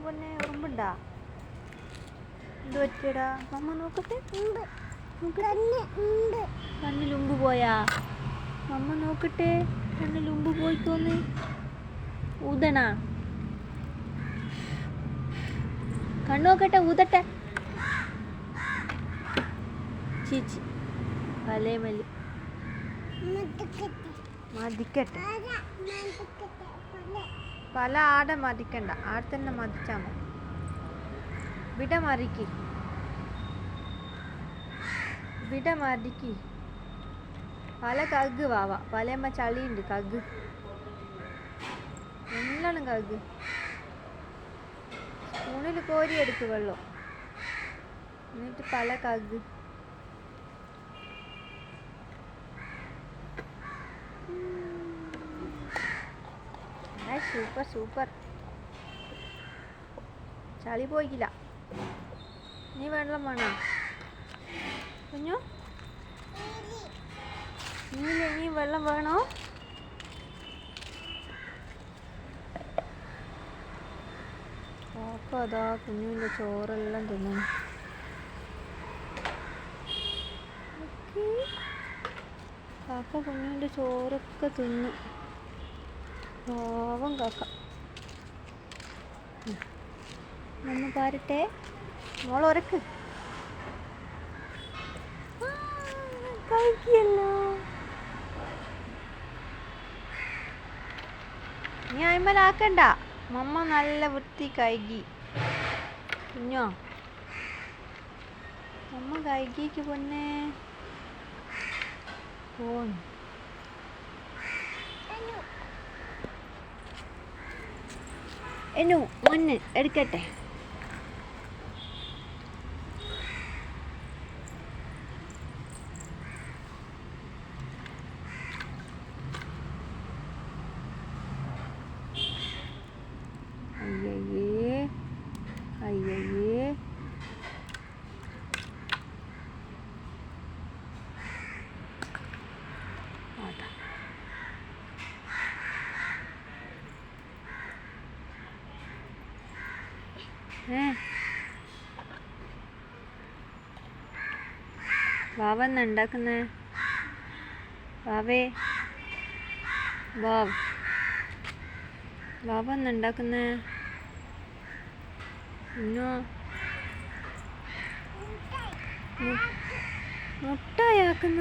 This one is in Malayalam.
പൊന്നെ ഉറുമ്പുണ്ടാ? എന്ത് പറ്റിയടാ? മമ്മ നോക്കട്ടെ. കണ്ണിലുമ്പ് പോയാ? മമ്മ നോക്കട്ടെ, കണ്ണിലുമ്പ് പോയിക്കോന്ന്. ഊതണാ? കണ്ണു നോക്കട്ടെ, ഊതട്ടെ. ചീച്ചി പലേ മല്ലി മതിക്കട്ടെ. പല ആടെ മതിക്കണ്ട, ആടെ തന്നെ മതിച്ചാ മതി. വിട മറിക്ക്, വിട മതിക്ക്. പല കഗ് വാവ, പലയമ്മ ചളിയുണ്ട് കഗ്, നല്ലോണം കഗ്. സ്പൂണിൽ കോരിയെടുക്ക് വെള്ളം, എന്നിട്ട് പല കഗ്. Super super. ചളി പോയിക്കില്ല. നീ വെള്ളം വേണോ കുഞ്ഞു? നീ വെള്ളം വേണോ? കാക്ക അതാ കുഞ്ഞുവിൻ്റെ ചോറെല്ലാം തിന്നു. കാക്ക കുഞ്ഞുവിൻ്റെ ചോറൊക്കെ തിന്നു. പാവം കാക്ക. നമ്മ പാരട്ടെ, മോളൊരക്ക്. കഴിക്കല്ലോ. നീ അയിമലാക്കണ്ട, മമ്മ നല്ല വൃത്തി കഴുകി. കുഞ്ഞോ മമ്മ കഴുകിക്ക് പൊന്നെ. പോന്നു എന്നു മണ്ണ് എടുക്കട്ടെ. അയ്യയ്യേ അയ്യയ്യേ. വാവ എന്നാ ഉണ്ടാക്കുന്നേ? വാവേ, വാവ എന്നാ ഉണ്ടാക്കുന്നേ? ഇന്നോ മുട്ടയാക്കുന്ന